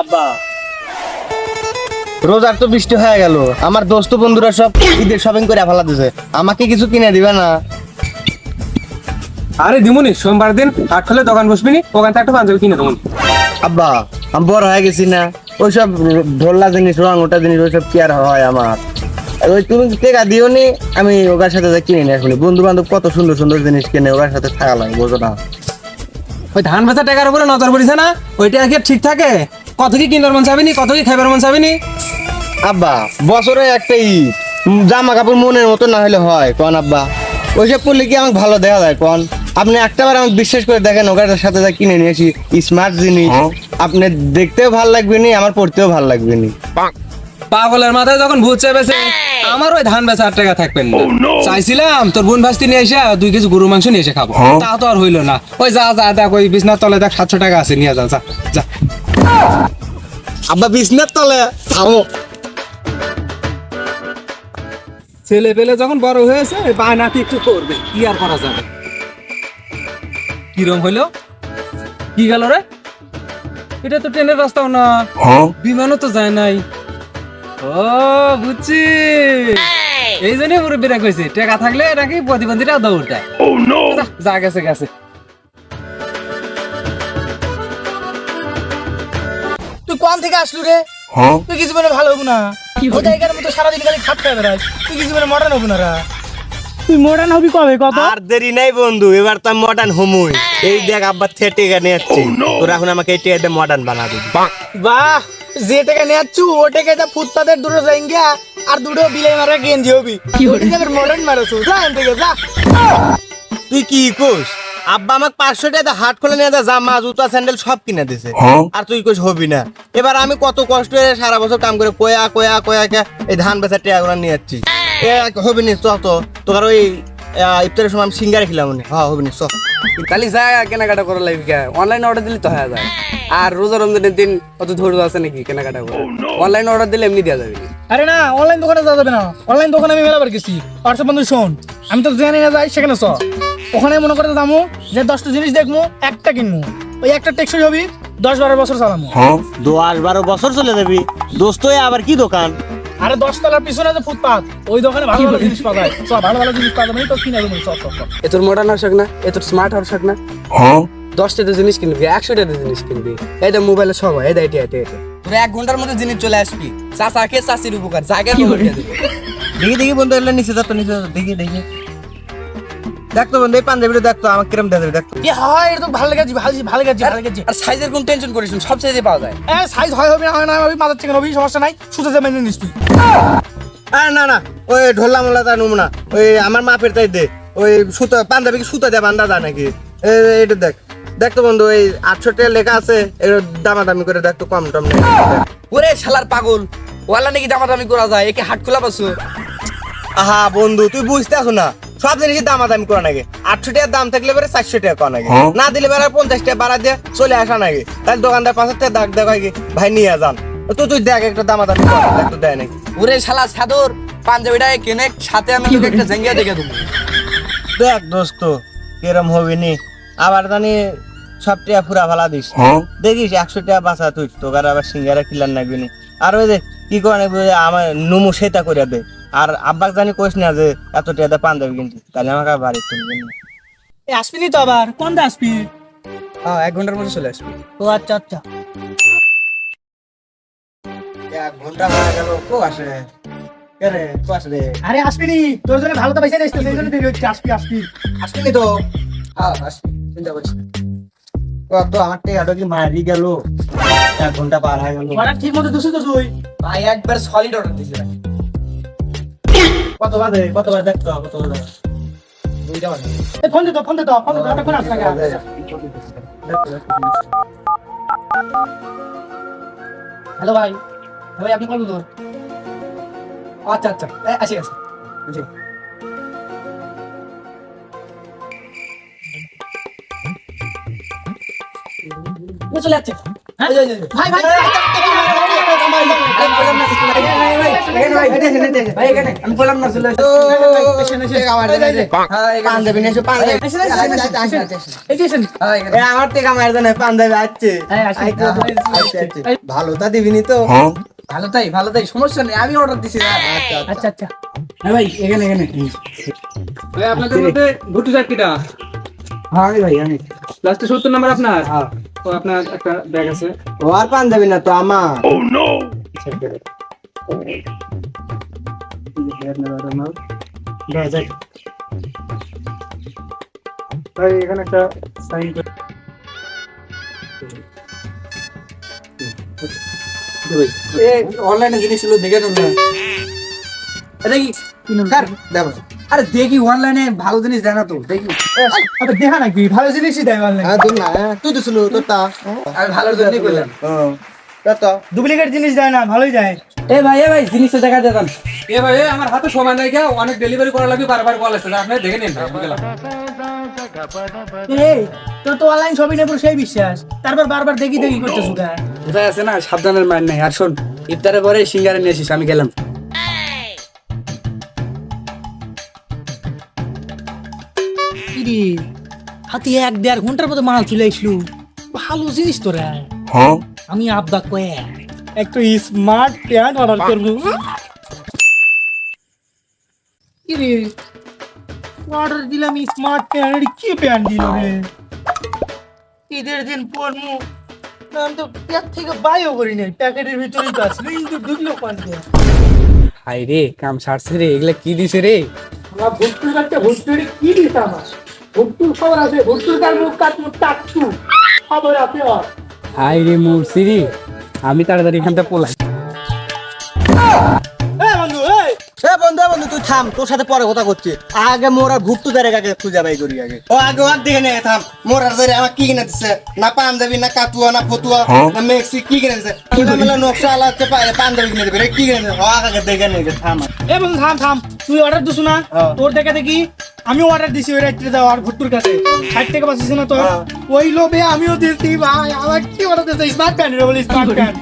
আব্বা রোজার তো বৃষ্টি হয়ে গেল, আমার দোস্ত বন্ধুরা সব ঈদের শপিং করে ফেলা দিছে, আমাকে কিছু কিনে দিবে না? আরে দিমুনি, সোমবার দিন হাট খোলে দোকান বসবি নি, ওখান থেকে একটা পাঞ্জাবি কিনে দেবো। আব্বা আমি বড় হয়ে গেছি না, ওইসব ঢোলা জিনিস রং ওটা জিনিস ওইসব কি আর হয় আমার? ওই তুমি টেকা দিও নি, আমি ওকার সাথে কিনে নিয়ে আসবো। বন্ধু বান্ধব কত সুন্দর সুন্দর জিনিস কিনে, ওকার সাথে থাকা লাগে, বোঝো না? ওই ধান বেচা টাকার উপরে নজর পড়িছে না, ওইটা কি ঠিক থাকে? কত কি কিনার মন চাবিনি, কত কি খাইবার মন চাবিনি? আব্বা বছরে একটা ঈদ, জামা কাপড় মনের মতো না হলে হয় কোন আব্বা? ওইসব করলে কি আমাকে ভালো দেখা যায় কোন? আপনি একটাবার আমাকে বিশ্বাস করে দেখেন, ওটার সাথে যা কিনে নিয়ে আসি স্মার্ট জিনিস, আপনি দেখতেও ভালো লাগবে নি, আমার পড়তেও ভালো লাগবে নি। পাগলের মাথায় যখন ভূত চেপেছে, আমার ওই ধান বেচা 8 টাকা থাকবেন না। চাইছিলাম তোর বোন ভাস্তি নিয়ে এসে 2 কেজি গরু মাংস নিয়ে এসে খাবো, তা তো আর হইলো না। ওই যা যা দেখ, ওই বিছনার তলে দেখ 700 টাকা আছে, নিয়ে যা যা যা। আব্বা বিছনার তলে থামো। ছেলে পেলে যখন বড় হয়েছে বায়নাটি একটু করবে, কি আর করা যাবে? কিরম হইলো? কি গেল রে? এটা তো ট্রেনের রাস্তাও না, বিমানও তো যায় নাই। ও বুঝছি, এই জন্যই মুরব্বীরা কইছে টাকা থাকলে নাকি প্রতিবন্ধীরা দৌড়টায়। যা গেছে গেছে। তুই কোন থেকে আসলু রে? তুই কিছু মানে ভালো হবো না, ওই জায়গার মতো সারাদিন খালি খাট খাই বেড়াস, তুই কিছু মানে মডার্ন হবো না রা। তুই মডার্ন হবি কবে কত? আর দেরি নাই বন্ধু, এবার তো মডার্ন হমুই। এই দেখ আব্বা টেকা নিয়ে যাচ্ছি, তোর এখন আমাকে এই টেকা দিয়ে মডার্ন বানা দিবি। বাহ, যে টাকা নেয়াচ্ছু ও টাকা যা ফুটপাতের দুটো জাইঙ্গা আর দুটো বিলাই মারা গেঞ্জি হবি, ওই জায়গার মডার্ন মারাছু, যা এখান থেকে যা। তুই কি কোস? আব্বা আমাকে 500 টাকা হাট খোলে নিয়ে জামা জুতা স্যান্ডেল সব কিনে দিছে, আর তুই কোস হবি না? এবার আমি কত কষ্ট করে সারা বছর কাম করে কয়া কয়া কয়া এই ধান বেচার টাকা গুলো নিয়ে যাচ্ছি, হবি নি? চ তো তোর ওই ইফতারের সময় আমি সিঙ্গারে খেলাম, হ্যাঁ হবি নি? চ খালি যা কেনাকাটা করা লাগবে, অনলাইনে অর্ডার দিলে তো হয়ে যায়। আর রোজা রমজানের দিন অত ধৈর্য আছে নাকি কেনাকাটা করে? অনলাইনে অর্ডার দিলে এমনি দেওয়া যাবে। আরে না, অনলাইন দোকানে যাওয়া যাবে না, অনলাইন দোকানে আমি মেলাবার গেছি। হোয়াটসঅ্যাপ বন্ধু শোন, আমি তো জানি না যাই সেখানে চ, ওখানে মনে করে যাবো যে 10টা জিনিস দেখবো, একটা কিনবো, ওই একটা টেকসই হবি, 10-12 বছর চালামো। 10-12 বছর চলে যাবি দোস্ত, আবার কি দোকান? আরে 10 তলার পিছনে যে ফুটপাত, ওই দোকানে ভালো ভালো জিনিস পাওয়া যায়, চ ভালো ভালো জিনিস পাওয়া যাবে, তো কিনে দেবো। চ চ চ। এ তোর মডার্ন হওয়ার শখ না, এ তোর স্মার্ট হওয়ার শখ না? 10টাতে জিনিস কিনবি, 100টাতে জিনিস কিনবি, এই তো মোবাইলে সব হয়, এই এটা তোর 1 ঘন্টার মধ্যে জিনিস চলে আসবি। চাচাকে চাচির উপকার জায়গায় দেখি দেখি বন্ধু, এগুলো নিচে যাতো, নিচে যাতো, দেখি দেখি। দেখতো বন্ধু, এই পাঞ্জাবিটা দেখতো, আমার কিরম দেখাবে দেখতো। এ হয়, এটা তো ভালো লেগেছে, ভালো লেগেছে। আর সাইজের কোনো টেনশন করিস না, সব সাইজে পাওয়া যায়। সাইজ হয় হবে না হয় না হবে, মাথার চিকেন হবে, সমস্যা নাই, সুতো দিয়ে মেনে নিস তুই। আর না না, ওই ঢোলা মোলা তা নমুনা, ওই আমার মাপের তাই দে, ওই সুতো পাঞ্জাবি কি সুতো দিয়ে বান্ধা যায় নাকি? এটা দেখ, দেখতো বন্ধু, এই 800 টাকা লেখা আছে, এটা দামাদামি করে দেখতো, কম টম নেই। ওরে শালার পাগল, ওয়ালা নাকি দামাদামি করা যায়? একে হাট খোলা পাচ্ছ? আহা বন্ধু, তুই বুঝতে আসো না, সব জিনিসের দামাদামি করা নাকি? 800 টাকার দাম থাকলে পরে 400 টাকা করা নাকি? না দিলে বেড়া 50 টাকা বাড়া দিয়ে চলে আসা নাকি? তাহলে দোকানদার 5 টাকা দাগ দেখায় কি ভাই নিয়ে যান, তো তুই দেখ একটা দামাদামি কর, দেখ তো দেয় নাকি? ওরে শালা সাদর, পাঞ্জাবিটা কেনে সাথে আমি তোকে একটা জাঙ্গিয়া দেখে দেবো। দেখ দোস্ত কিরম হবি নি, আবার জানি সব টাকা ফুরা ফালা দিস, দেখিস 100 টাকা বাঁচা তুই, তোকার আবার সিঙ্গারা কিলার নাকবি নি। আর ওই যে কি করে নাকবি, আমার নুমু সেটা করে দে, আর আব্বাক জানি কইস না যে এত টাকা দিয়ে পাঞ্জাবি কিনছি, তাহলে আমাকে বাড়ি তুলবি না। আসবি তো আবার, কোনটা আসবি? হ্যাঁ 1 ঘন্টার মধ্যে চলে আসবি। ও আচ্ছা আচ্ছা। 1 ঘন্টা হয়ে গেল, কো আসে কে রে, কো আসে রে? আরে আসবি নি, তোর জন্য ভালো তো পয়সা দিস, সেই জন্য দেরি হচ্ছে। আসবি আসবি আসবি নি তো? হ্যাঁ আসবি, চিন্তা করিস না। কত আমার টাকাটা কি মারি গেল, 1 ঘন্টা পার হয়ে গেল। অর্ডার ঠিক মতো দিছিস তো তুই? ভাই একবার সলিড অর্ডার দিয়েছি ভাই। কত বাজে দেখতো, কত বাজে? 2টা বাজে। এ ফোন দে তো, এতক্ষণ আসছে না। হ্যালো ভাই, ভাই আপনি কত দূর? আচ্ছা আচ্ছা, আসি আসি। চলে যাচ্ছে। ভাই ভাই ভাই এখানে আমি বললাম না চলে আসো। পাঞ্জাবি নিয়ে এসো, পাঞ্জাবি। এই যে এসেন। এ, আমার থেকে আমার জানে পাঞ্জাবি আছে। এই, আসেন। আচ্ছা, আচ্ছা। ভালো তা দিবিনি তো? ভালো তাই সমস্যা নেই, আমি অর্ডার দিছি না। আচ্ছা আচ্ছা হ্যাঁ ভাই এখানে ভাই আপনাদের মধ্যে ভুট্টু চাকরিটা হ্যাঁ ভাই আমি লাস্টে 70 নাম্বার আপনার। তো আপনার একটা ব্যাগ আছে। ও আর পাঞ্জাবি না তো আমার। ভাই এখানে একটা সাইন অনলাইনে জিনিস ছিল দেখে নেন না। এটা কি কার দেখো। আরে দেখি অনলাইনে ভালো জিনিস দেয় না তো দেখি। আচ্ছা দেখা নাকি ভালো জিনিসই দেয় অনলাইন হ্যাঁ, তুই না, তুই তো শুনু তোর তা। আমি ভালোর জন্যই বললাম। তো ডুপ্লিকেট জিনিস দেয় না ভালোই দেয় এ ভাই জিনিসটা দেখা দেন। এ ভাই আমার হাতে সময় নাই গিয়া, অনেক ডেলিভারি করা লাগবে, বারবার কল আসছে, আপনি দেখে নিন ভাই, আমি গেলাম। এই তোর তো অনলাইন শপিং এর উপর সেই বিশ্বাস তারপর বারবার দেখি করতেছ গায় কোথায় আছে না সাবধানের মার নাই। আর শোন ইফতারের পরে সিঙ্গারে নিয়ে আসিস, আমি গেলাম। ইরে হাতি 1-1.5 ঘন্টার মতো মাল চলে আসলো ভালো জিনিস তোরা আমি আব্বা কয়ে একটু স্মার্ট প্যান্ট অর্ডার করবো ইরে অর্ডার দিলাম স্মার্ট প্যান্ট কি প্যান্ট দিল রে ঈদের দিন পরমু আমি তো প্যাক থেকে বাইও করি নাই প্যাকেটের ভিতরেই তো আছে কিন্তু ঢুকলো পান দিয়ে হাই রে কাম সারছে রে, এগুলা কি দিছে রে? আমার ভুট্টুর একটা ভুট্টুর কি দিতে আমার ভুট্টুর খবর আছে ভুট্টুর কার মুখ কাট মুখ টাকটু খবর আছে ওর হাই রে মুর্শিদি, আমি তাড়াতাড়ি এখানটা পলাই। এই বন্ধু এই এ বন্ধু, বন্ধু তুই থাম, তোর সাথে পরে কথা করছি। আগে মোর আর ভুট্টু দারে আগে খুঁজে বাই করি আগে। ও আগে ওর দিকে নিয়ে থাম। মোর আর দারে আমার কি কিনে দিচ্ছে? না পাঞ্জাবি, না কাতুয়া, না ফতুয়া, না মেক্সি, কি কিনে দিচ্ছে? মেলা নকশা আলা হচ্ছে পাঞ্জাবি কিনে দেবে রে, কি কিনে দিচ্ছে? ও আগে দেখে নিয়ে থাম। এই বন্ধু থাম থাম তুই অর্ডার দিস না তোর দেখে দেখি আমি অর্ডার দিছি ওই রাত্রে দাও আর ভুট্টুর কাছে 60 টাকা পাচ্ছিস না তোর ওই লোভে আমিও দিছি ভাই আমার কি অর্ডার দিছে স্মার্ট প্যান্ট রে বলি স্মার্ট প্যান্ট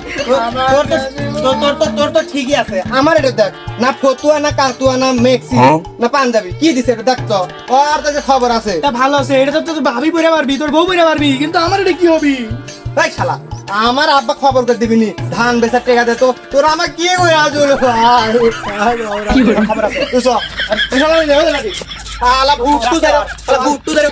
তোর তো ঠিকই আছে। আমার এটা দেখ, না ফতুয়া, না কাতুয়া, না মেক্সি, না পাঞ্জাবি, কি দিছে এটা দেখ তো। ওর তো যে খবর আছে। তা ভালো আছে এটা তো তোর ভাবি পরে পারবি তোর বউ পরে পারবি কিন্তু আমার এটা কি হবি ভাই শালা, আমার আব্বা খবর করে দিবিনি, ধান বেচার টেকা দে তো। তোর আমার কি করে আজ খবর আছে তুই শালা ভুট্টু ধরে